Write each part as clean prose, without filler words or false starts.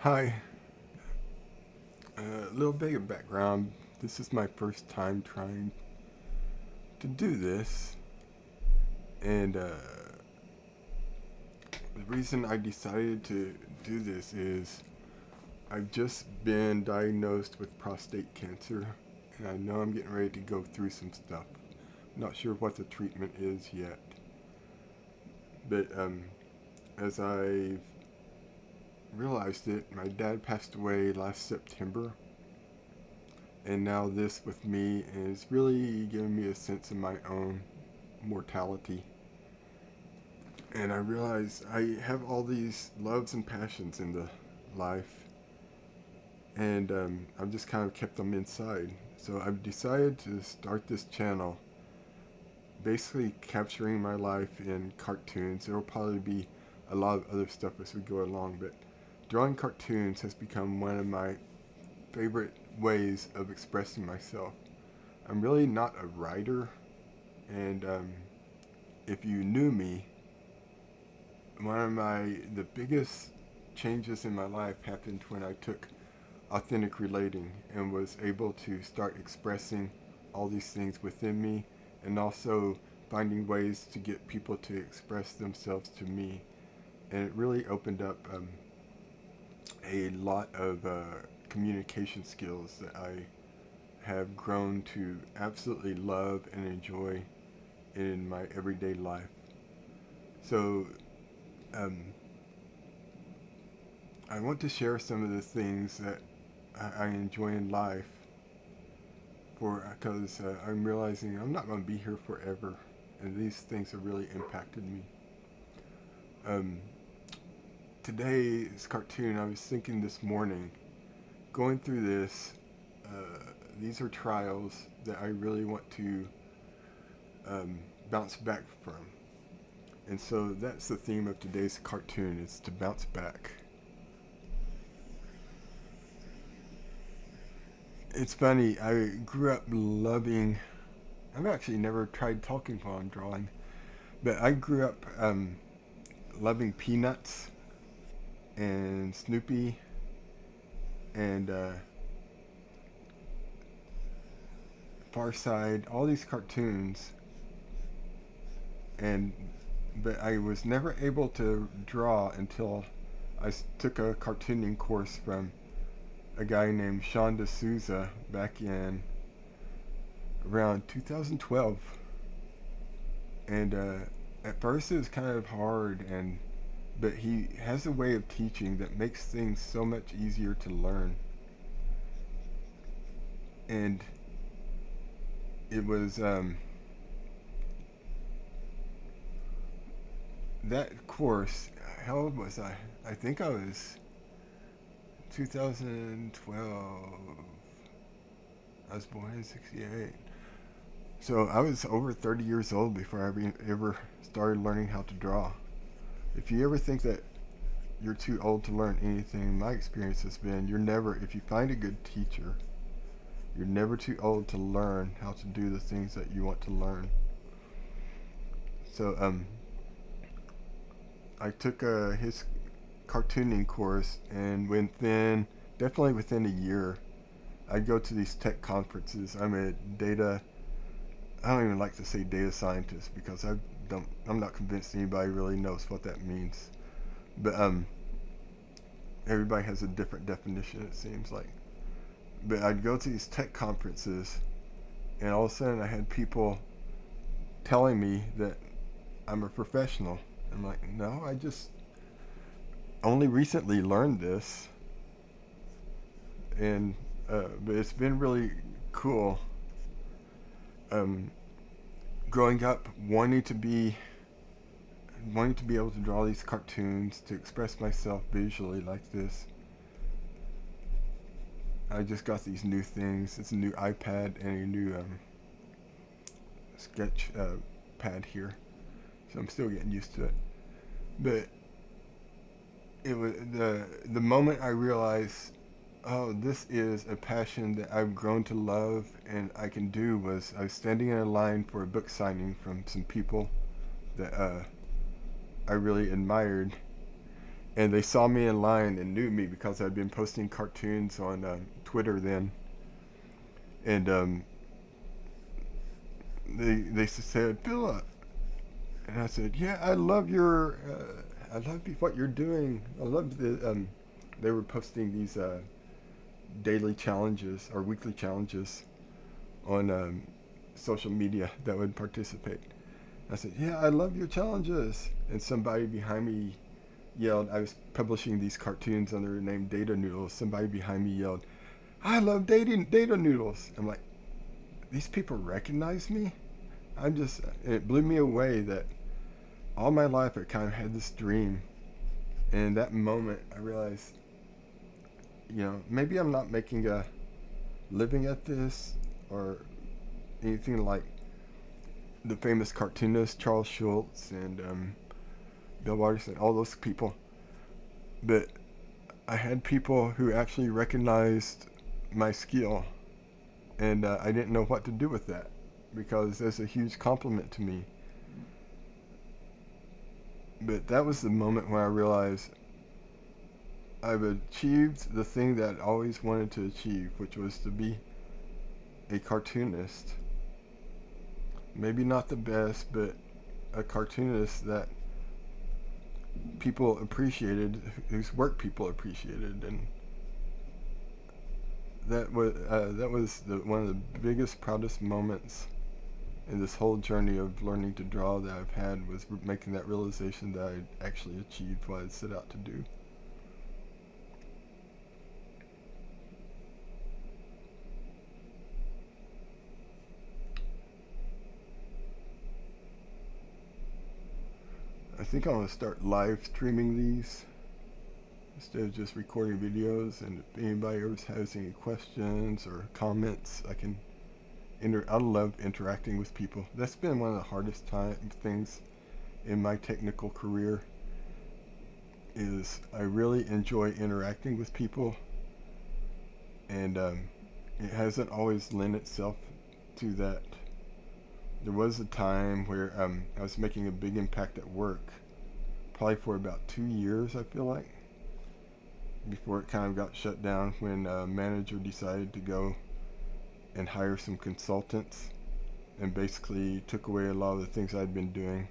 Hi, a little bit of background. This is my first time trying to do this, and the reason I decided to do this is I've just been diagnosed with prostate cancer, and I know I'm getting ready to go through some stuff. Not sure what the treatment is yet, but as I realized it, my dad passed away last September, and now this with me is really giving me a sense of my own mortality. And I realize I have all these loves and passions in the life, and I've just kind of kept them inside. So I've decided to start this channel, basically capturing my life in cartoons. There will probably be a lot of other stuff as we go along, but drawing cartoons has become one of my favorite ways of expressing myself. I'm really not a writer, and if you knew me, one of the biggest changes in my life happened when I took authentic relating and was able to start expressing all these things within me, and also finding ways to get people to express themselves to me. And it really opened up a lot of communication skills that I have grown to absolutely love and enjoy in my everyday life. So um, I want to share some of the things that I enjoy in life, because I'm realizing I'm not going to be here forever, and these things have really impacted me. Um, Today's cartoon, I was thinking this morning, going through this, these are trials that I really want to bounce back from. And so that's the theme of today's cartoon, is to bounce back. It's funny, I grew up loving, I've actually never tried talking while I'm drawing, but I grew up loving Peanuts and Snoopy and Far Side, all these cartoons, and but I was never able to draw until took a cartooning course from a guy named Sean D'Souza back in around 2012. And at first it was kind of hard, but he has a way of teaching that makes things so much easier to learn. And it was that course. How old was I? I think I was 2012. I was born in '68. So I was over 30 years old before I ever started learning how to draw. If you ever think that you're too old to learn anything, my experience has been if you find a good teacher, you're never too old to learn how to do the things that you want to learn. So I took his cartooning course, and definitely within a year, I'd go to these tech conferences. I don't even like to say data scientist, because I'm not convinced anybody really knows what that means. But everybody has a different definition, it seems like. But I'd go to these tech conferences, and all of a sudden I had people telling me that I'm a professional. I'm like, no, I just only recently learned this, and but it's been really cool. Um, Growing up, wanting to be able to draw these cartoons, to express myself visually like this. I just got these new things. It's a new iPad and a new sketch pad here, so I'm still getting used to it. But it was the moment I realized, oh, this is a passion that I've grown to love and I can do. Was I was standing in a line for a book signing from some people that I really admired, and they saw me in line and knew me because I'd been posting cartoons on Twitter then, and they said, Philip, and I said, yeah, I love what you're doing. I love the they were posting these daily challenges or weekly challenges on social media that would participate. I said, yeah, I love your challenges. And somebody behind me yelled, I was publishing these cartoons under the name Data Noodles. Somebody behind me yelled, I love data noodles. I'm like, these people recognize me? It blew me away that all my life I kind of had this dream. And in that moment, I realized, maybe I'm not making a living at this or anything like the famous cartoonist Charles Schulz and Bill Watterson, all those people. But I had people who actually recognized my skill, and I didn't know what to do with that because that's a huge compliment to me. But that was the moment when I realized I've achieved the thing that I always wanted to achieve, which was to be a cartoonist. Maybe not the best, but a cartoonist that people appreciated, whose work people appreciated, and that was one of the biggest, proudest moments in this whole journey of learning to draw that I've had, was making that realization that I actually achieved what I set out to do. I think I'm going to start live streaming these instead of just recording videos, and if anybody ever has any questions or comments, I love interacting with people. That's been one of the hardest things in my technical career, is I really enjoy interacting with people, and it hasn't always lent itself to that. There was a time where I was making a big impact at work, probably for about 2 years, I feel like, before it kind of got shut down when a manager decided to go and hire some consultants and basically took away a lot of the things I'd been doing.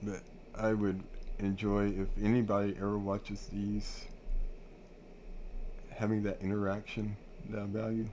But I would enjoy, if anybody ever watches these, having that interaction that I value.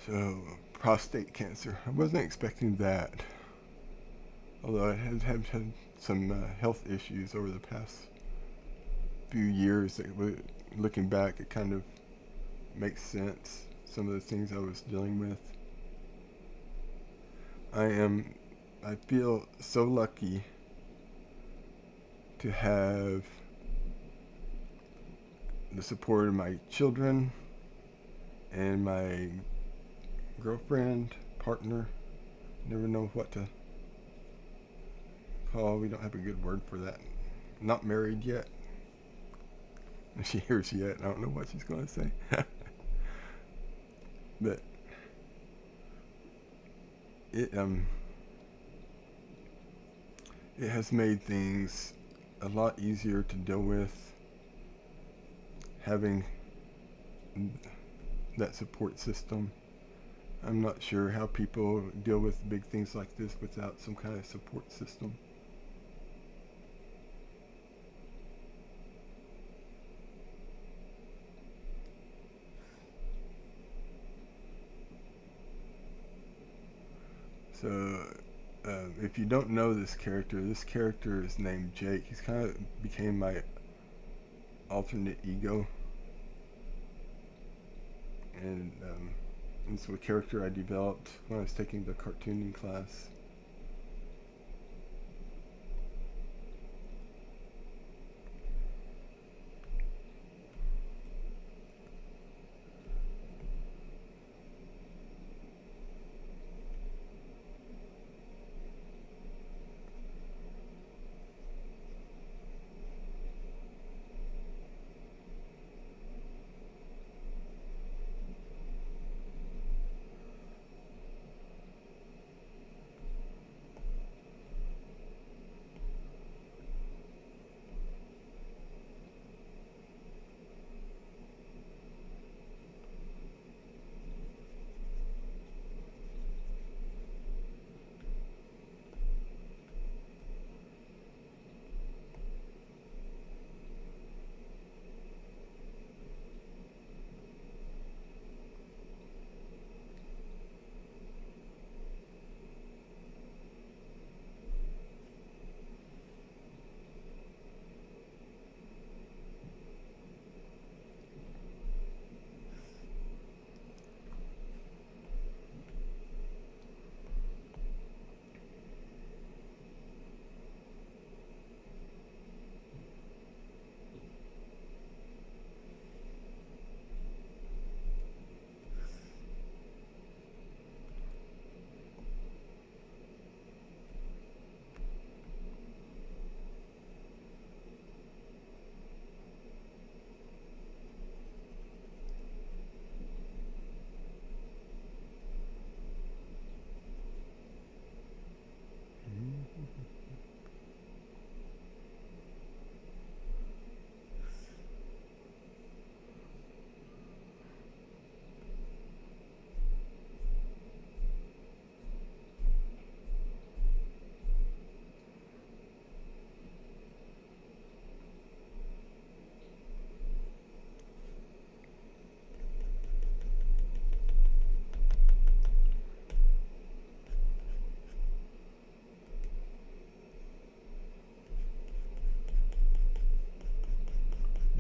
So, prostate cancer. I wasn't expecting that. Although I have had some health issues over the past few years. Looking back, it kind of makes sense, some of the things I was dealing with. I feel so lucky to have the support of my children and my girlfriend, partner. Never know what to call. We don't have a good word for that. Not married yet. If she hears yet, I don't know what she's going to say. But it has made things a lot easier to deal with, having that support system. I'm not sure how people deal with big things like this without some kind of support system. So, if you don't know this character is named Jake. He's kind of became my alternate ego. And It's a character I developed when I was taking the cartooning class.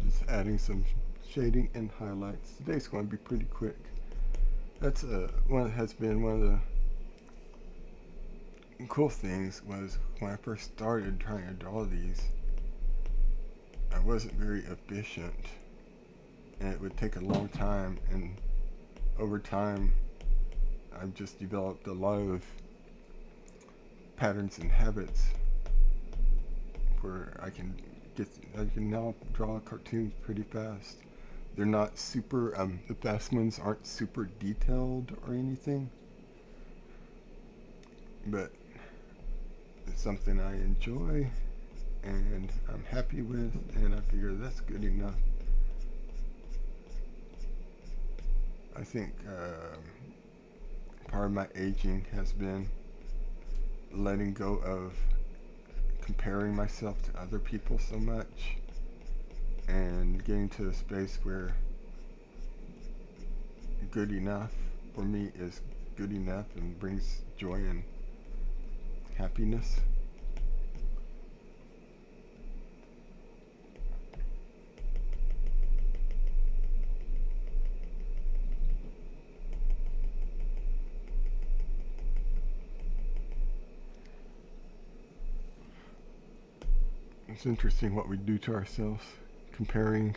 Just adding some shading and highlights. Today's going to be pretty quick. That's one has been one of the cool things was when I first started trying to draw these, I wasn't very efficient, and it would take a long time, and over time I've just developed a lot of patterns and habits where I can now draw cartoons pretty fast. They're not super, the fast ones aren't super detailed or anything, but it's something I enjoy and I'm happy with, and I figure that's good enough. I think part of my aging has been letting go of comparing myself to other people so much and getting to a space where good enough for me is good enough and brings joy and happiness. It's interesting what we do to ourselves, comparing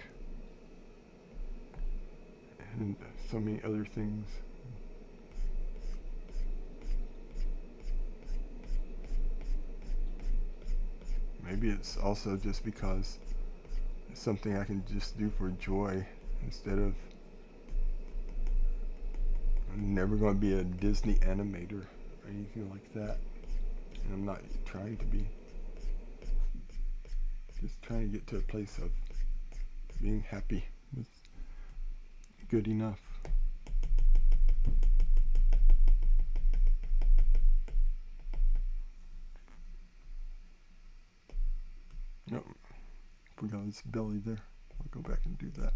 and so many other things. Maybe it's also just because it's something I can just do for joy instead of, I'm never going to be a Disney animator or anything like that. And I'm not trying to be. Just trying to get to a place of being happy with good enough. Nope. Forgot his belly there. I'll go back and do that.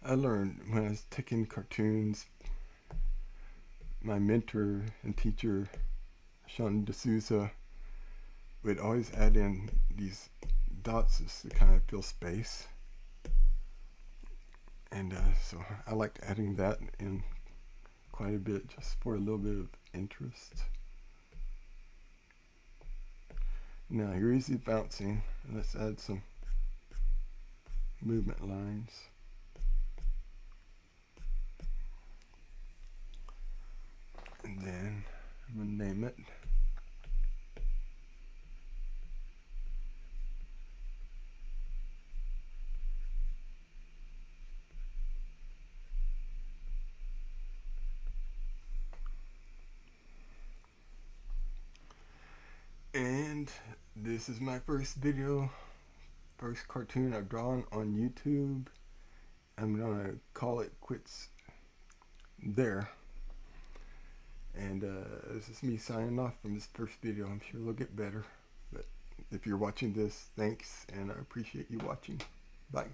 I learned when I was taking cartoons, my mentor and teacher, Sean D'Souza, would always add in these dots just to kind of fill space. And so I liked adding that in quite a bit just for a little bit of interest. Now you're easy bouncing. Let's add some movement lines. And then I'm going to name it. And this is my first video, first cartoon I've drawn on YouTube. I'm gonna call it quits there. And this is me signing off from this first video. I'm sure it'll get better. But if you're watching this, thanks, and I appreciate you watching. Bye.